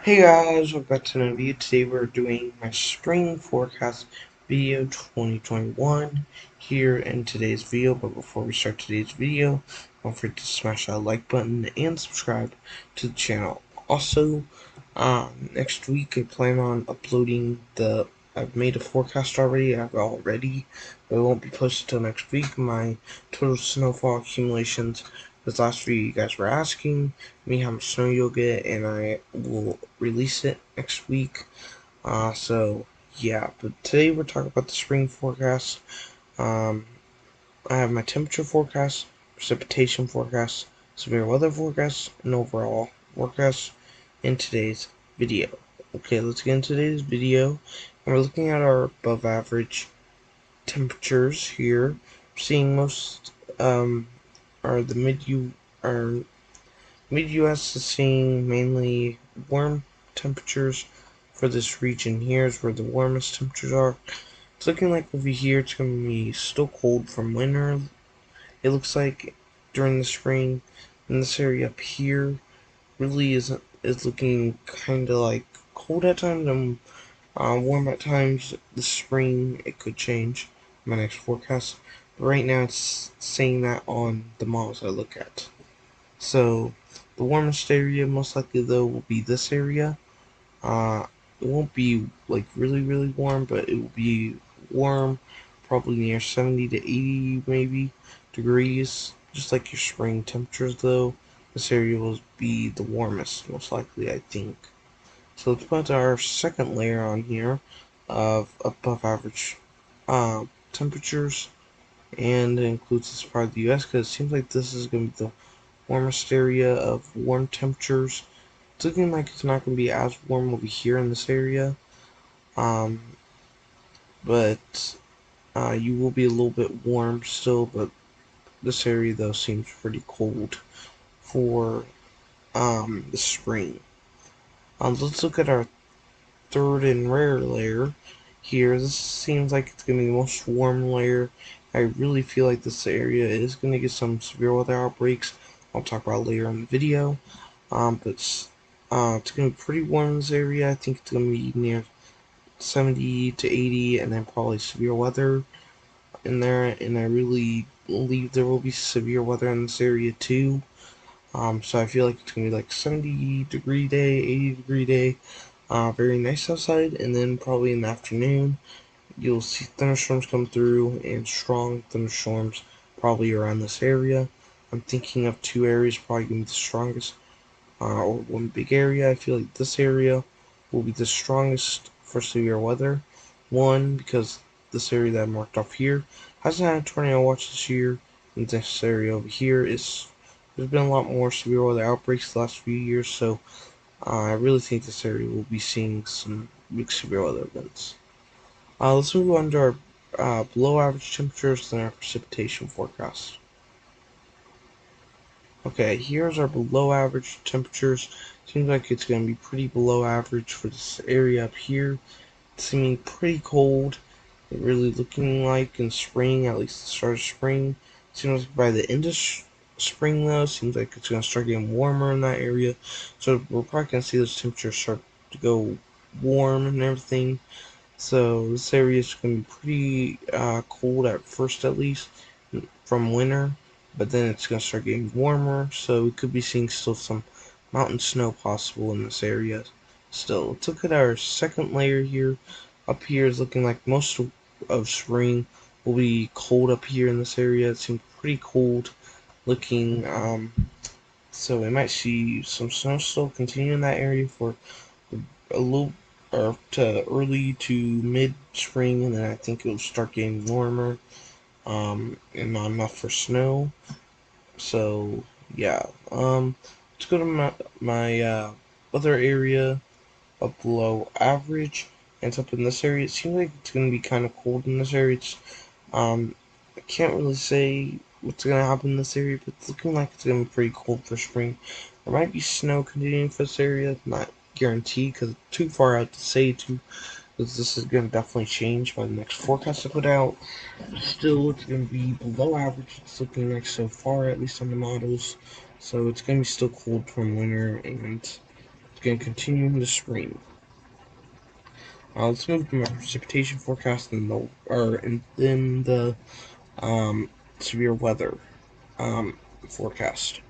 Hey guys, welcome back to another video. Today we're doing my spring forecast video 2021 here in today's video. But before we start today's video, don't forget to smash that like button and subscribe to the channel. Also, next week I plan on uploading I've made a forecast already. I've all ready, but it won't be posted till next week. My total snowfall accumulations. This last video you guys were asking me how much snow you'll get, and I will release it next week. So yeah, but today we're talking about the spring forecast. Um, I have my temperature forecast, precipitation forecast, severe weather forecast, and overall forecast in today's video. Okay, let's get into today's video. And we're looking at our above average temperatures here. Seeing most are the Mid-US is seeing mainly warm temperatures. For this region here is where the warmest temperatures are. It's looking like over here it's going to be still cold from winter. It looks like during the spring, and this area up here really is looking kind of like cold at times and warm at times. This spring it could change in my next forecast, but right now it's saying that on the models I look at. So the warmest area most likely though will be this area. It won't be like really warm, but it will be warm, probably near 70 to 80 maybe degrees, just like your spring temperatures though. This area will be the warmest most likely, I think. So let's put our second layer on here of above average temperatures, and it includes this part of the US because it seems like this is going to be the warmest area of warm temperatures. It's looking like it's not going to be as warm over here in this area, um, but you will be a little bit warm still, but this area though seems pretty cold for the spring. Let's look at our third and rare layer here. This seems like it's going to be the most warm layer. I really feel like this area is going to get some severe weather outbreaks. I'll talk about later in the video. But it's going to be pretty warm in this area. I think it's going to be near 70 to 80, and then probably severe weather in there. And I really believe there will be severe weather in this area too. So I feel like it's going to be like 70-degree day, 80-degree day. Very nice outside, and then probably in the afternoon you'll see thunderstorms come through, and strong thunderstorms probably around this area. I'm thinking of two areas probably going to be the strongest, or one big area. I feel like this area will be the strongest for severe weather. One, because this area that I marked off here hasn't had a tornado watch this year, and this area over here there's been a lot more severe weather outbreaks the last few years, so I really think this area will be seeing some big severe weather events. Let's move on to our below average temperatures and our precipitation forecast. Okay, here's our below average temperatures. Seems like it's going to be pretty below average for this area up here. It's seeming pretty cold. It really looking like in spring, at least the start of spring. Seems like by the end of spring though, seems like it's going to start getting warmer in that area. So we're probably going to see those temperatures start to go warm and everything. So this area is going to be pretty cold at first, at least from winter, but then it's going to start getting warmer. So we could be seeing still some mountain snow possible in this area. Still, let's look at our second layer here. Up here is looking like most of spring will be cold up here in this area. It seems pretty cold looking. So we might see some snow still continue in that area for a little or to early to mid spring, and then I think it'll start getting warmer, and not enough for snow. So yeah, let's go to my other area up below average, and it's up in this area. It seems like it's gonna be kind of cold in this area. I can't really say what's gonna happen in this area, but it's looking like it's gonna be pretty cold for spring. There might be snow continuing for this area, not guaranteed because it's too far out to say too, because this is gonna definitely change by the next forecast I put out. Still, it's gonna be below average. It's looking like so far, at least on the models. So it's gonna be still cold from winter, and It's going to continue in the spring. Let's move to my precipitation forecast and then the severe weather forecast.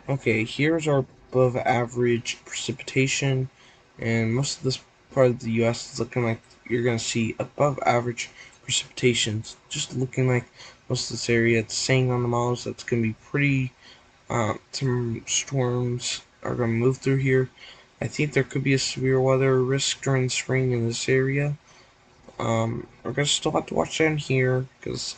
Okay, here's our above average precipitation, and most of this part of the U.S. is looking like you're going to see above average precipitations. Just looking like most of this area, it's saying on the models that's going to be pretty. Some storms are going to move through here. I think there could be a severe weather risk during the spring in this area. We're going to still have to watch down here because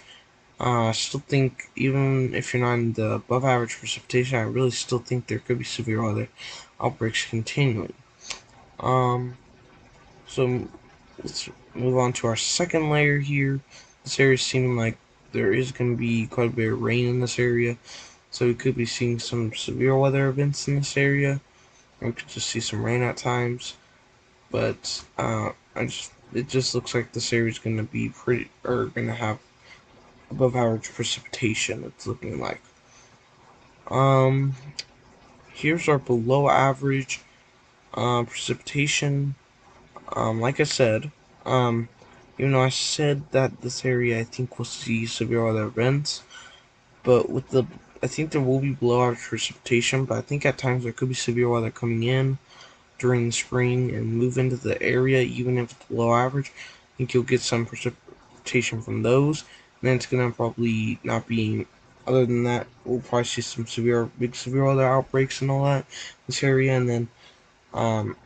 I still think, even if you're not in the above average precipitation, I really still think there could be severe weather outbreaks continuing. So let's move on to our second layer here. This area is seeming like there is going to be quite a bit of rain in this area, so we could be seeing some severe weather events in this area. We could just see some rain at times, but it just looks like this area is going to be going to have above average precipitation. It's looking like. Um, Here's our below average precipitation. Like I said, um, even though I said that this area I think will see severe weather events, but I think there will be below average precipitation, but I think at times there could be severe weather coming in during the spring and move into the area, even if it's below average. I think you'll get some precipitation from those, and then it's gonna probably not be. Other than that, we'll probably see some big severe weather outbreaks and all that in this area, and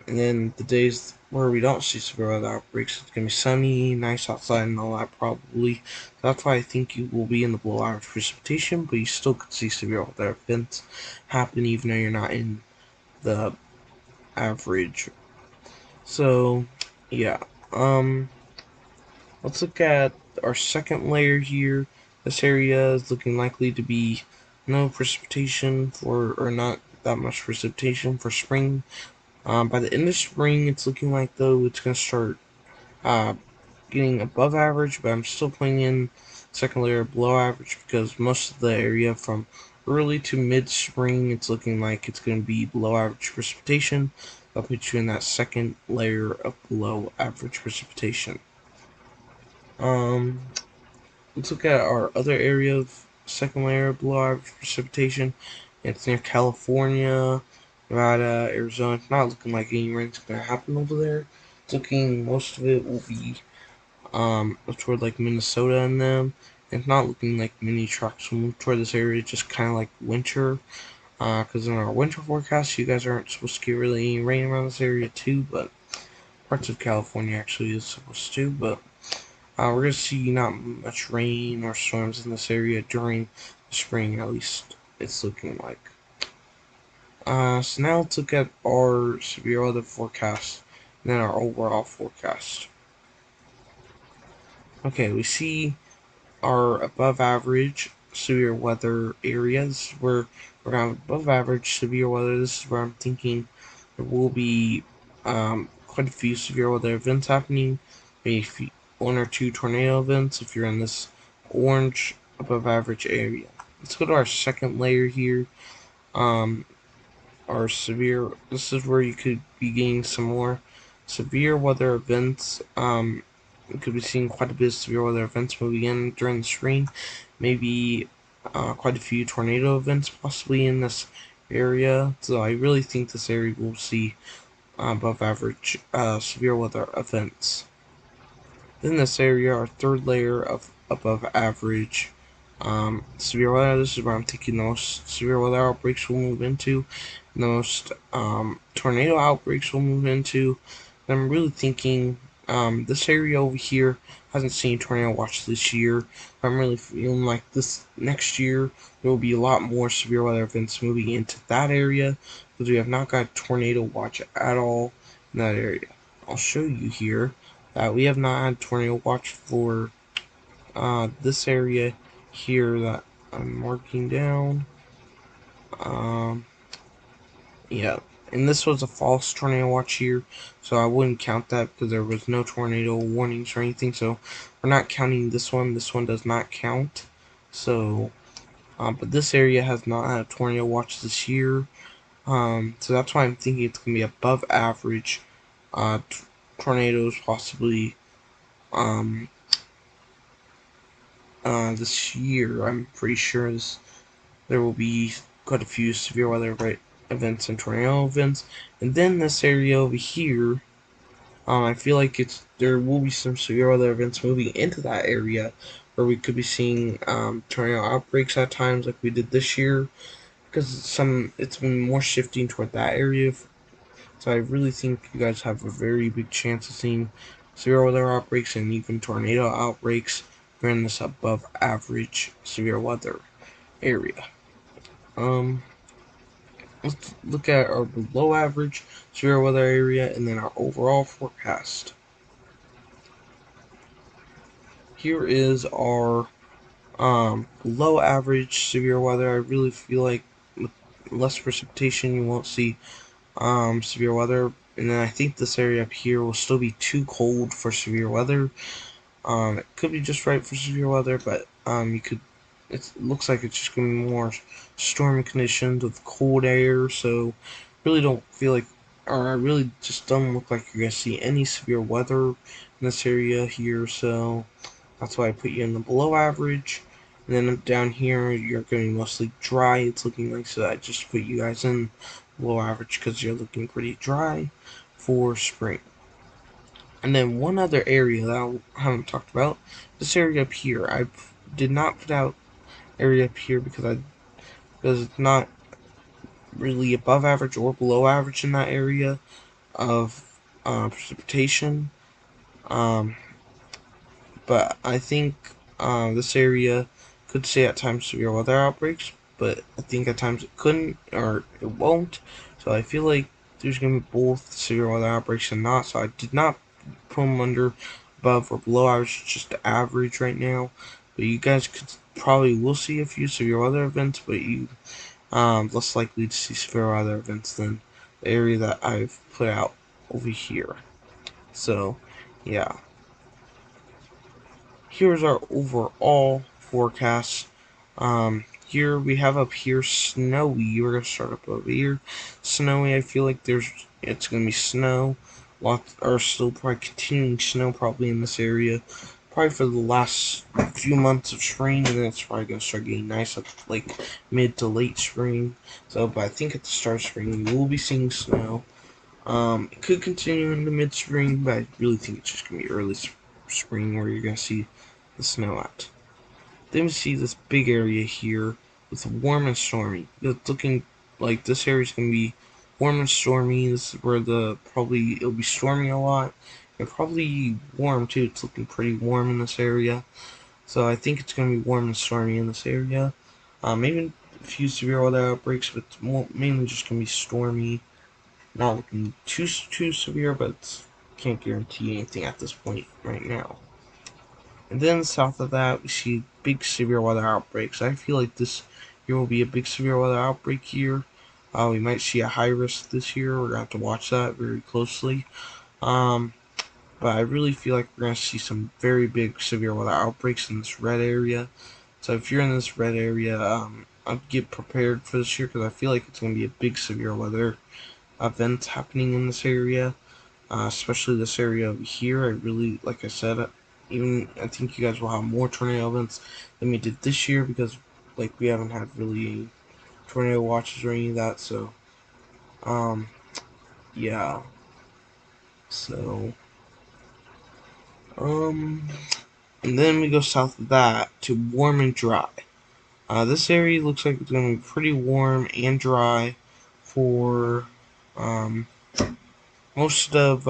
then the days where we don't see severe weather outbreaks, it's gonna be sunny, nice outside, and all that probably. That's why I think you will be in the below average precipitation, but you still could see severe weather events happen even though you're not in the average. So, yeah. Let's look at our second layer here. This area is looking likely to be no precipitation or not that much precipitation for spring. By the end of spring, it's looking like though it's gonna start uh, getting above average, but I'm still putting in second layer below average because most of the area from early to mid spring, it's looking like it's going to be below average precipitation. I'll put you in that second layer of below average precipitation. Um, let's look at our other area of second layer of below average precipitation. It's near California, Nevada, Arizona. It's not looking like any rain's going to happen over there. It's looking most of it will be toward like Minnesota and them. It's not looking like many trucks will move toward this area, just kind of like winter. Because in our winter forecast, you guys aren't supposed to get really any rain around this area too, but parts of California actually is supposed to. But we're gonna see not much rain or storms in this area during the spring, at least it's looking like. So now let's look at our severe weather forecast and then our overall forecast. Okay, we see our above average severe weather areas where we're going to have above average severe weather. This is where I'm thinking there will be quite a few severe weather events happening, maybe one or two tornado events if you're in this orange above average area. Let's go to our second layer here. Um, our severe, this is where you could be getting some more severe weather events. You could be seeing quite a bit of severe weather events moving in during the spring. Maybe quite a few tornado events possibly in this area. So I really think this area will see above average severe weather events. In this area, our third layer of above average severe weather. This is where I'm thinking the most severe weather outbreaks will move into, the most tornado outbreaks will move into. And I'm really thinking this area over here hasn't seen tornado watch this year. I'm really feeling like this next year there will be a lot more severe weather events moving into that area because we have not got tornado watch at all in that area. I'll show you here that we have not had tornado watch for this area here that I'm marking down. Um, yeah, and this was a false tornado watch here, so I wouldn't count that because there was no tornado warnings or anything. So we're not counting this one. This one does not count. So, but this area has not had a tornado watch this year. So that's why I'm thinking it's going to be above average tornadoes, possibly um, this year. I'm pretty sure there will be quite a few severe weather events and tornado events. And then this area over here, I feel like there will be some severe weather events moving into that area, where we could be seeing tornado outbreaks at times, like we did this year, because it's been more shifting toward that area. So I really think you guys have a very big chance of seeing severe weather outbreaks and even tornado outbreaks during this above average severe weather area. Um, let's look at our below average severe weather area and then our overall forecast. Here is our below average severe weather. I really feel like with less precipitation you won't see severe weather. And then I think this area up here will still be too cold for severe weather. It could be just right for severe weather, but you could. It looks like it's just going to be more stormy conditions with cold air. So really don't feel like, or I really just don't look like you're going to see any severe weather in this area here. So that's why I put you in the below average. And then down here, you're going to be mostly dry. It's looking like, so I just put you guys in below average because you're looking pretty dry for spring. And then one other area that I haven't talked about, this area up here. I did not put out area up here because it's not really above average or below average in that area of precipitation. Um, but I think this area could see at times severe weather outbreaks, but I think at times it couldn't or it won't. So I feel like there's going to be both severe weather outbreaks and not. So I did not put them under above or below average, just average right now. But you guys could probably will see a few severe weather events, but you less likely to see severe weather events than the area that I've put out over here. So yeah. Here's our overall forecast. Here we have up here snowy. We're gonna start up over here. Snowy. I feel like it's gonna be snow. Lots are still probably continuing snow probably in this area. Probably for the last few months of spring, and then it's probably gonna start getting nice up like mid to late spring. So, but I think at the start of spring we will be seeing snow. It could continue into mid-spring, but I really think it's just gonna be early spring where you're gonna see the snow at. Then we see this big area here with warm and stormy. It's looking like this area is gonna be warm and stormy. This is where it'll be storming a lot and probably warm too. It's looking pretty warm in this area, so I think it's gonna be warm and stormy in this area. Maybe a few severe weather outbreaks, but it's mainly just gonna be stormy. Not looking too severe, but can't guarantee anything at this point right now. And then south of that, we see big severe weather outbreaks. I feel like this year will be a big severe weather outbreak year. We might see a high risk this year. We're gonna have to watch that very closely. Um, but I really feel like we're gonna see some very big severe weather outbreaks in this red area. So if you're in this red area, I'd get prepared for this year because I feel like it's gonna be a big severe weather events happening in this area, especially this area over here. I really, like I said, even I think you guys will have more tornado events than we did this year because, like, we haven't had really tornado watches or any of that. So, um, yeah. So, um, and then we go south of that to warm and dry. This area looks like it's going to be pretty warm and dry for um, most of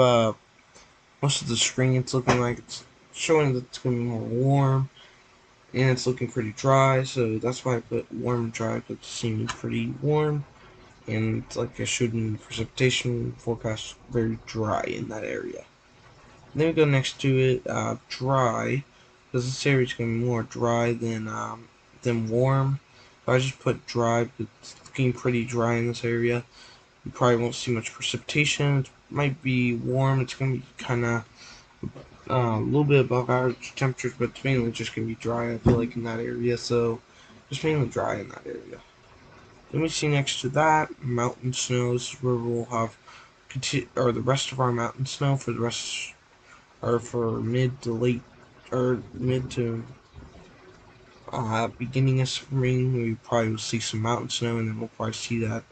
most of the spring. It's looking like it's showing that it's going to be more warm, and it's looking pretty dry, so that's why I put warm and dry, but it's seeming pretty warm, and like I showed in the precipitation forecast, very dry in that area. And then we go next to it, dry, because this area is going to be more dry than warm. So I just put dry, but it's looking pretty dry in this area. You probably won't see much precipitation. It might be warm. It's going to be kind of a little bit above average temperatures, but it's mainly just going to be dry, I feel like, in that area. So, just mainly dry in that area. Then we see next to that mountain snows, where we'll have the rest of our mountain snow for the rest, or for mid to late, or mid to beginning of spring. We probably will see some mountain snow, and then we'll probably see that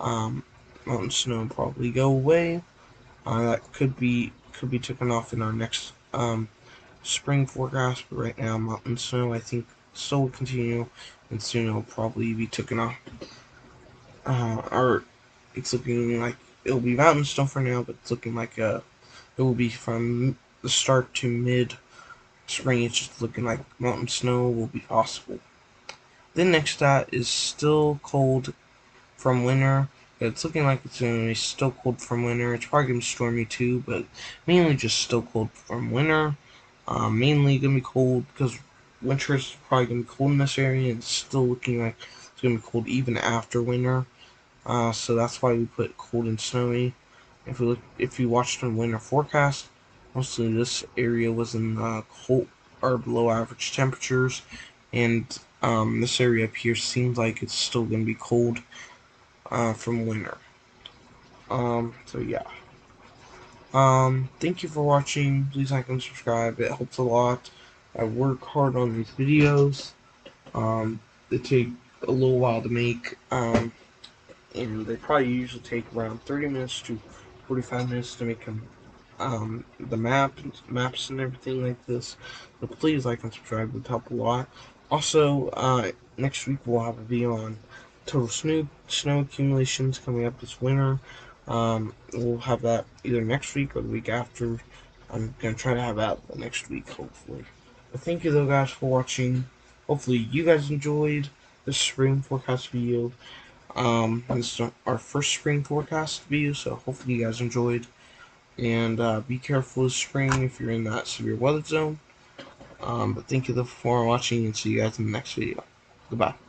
um, mountain snow probably go away. That could be taken off in our next spring forecast, but right now mountain snow I think still will continue, and soon it'll probably be taken off. Or it's looking like it'll be mountain snow for now, but it's looking like it will be from the start to mid spring. It's just looking like mountain snow will be possible. Then next to that is still cold from winter. It's looking like it's going to be still cold from winter. It's probably going to be stormy too, but mainly just still cold from winter. Mainly going to be cold because winter is probably going to be cold in this area, and it's still looking like it's going to be cold even after winter. So that's why we put cold and snowy. If you watched the winter forecast, mostly this area was in cold or below average temperatures, and this area up here seems like it's still going to be cold from winter. So yeah. Thank you for watching. Please like and subscribe. It helps a lot. I work hard on these videos. They take a little while to make. And they probably usually take around 30 minutes to 45 minutes to make them, the maps and everything like this. So please like and subscribe, it would help a lot. Also, next week we'll have a video on total snow accumulations coming up this winter. We'll have that either next week or the week after. I'm gonna try to have that the next week, hopefully. But thank you though, guys, for watching. Hopefully you guys enjoyed this spring forecast video. This is our first spring forecast video, so hopefully you guys enjoyed. And be careful this spring if you're in that severe weather zone. But thank you for watching, and see you guys in the next video. Goodbye.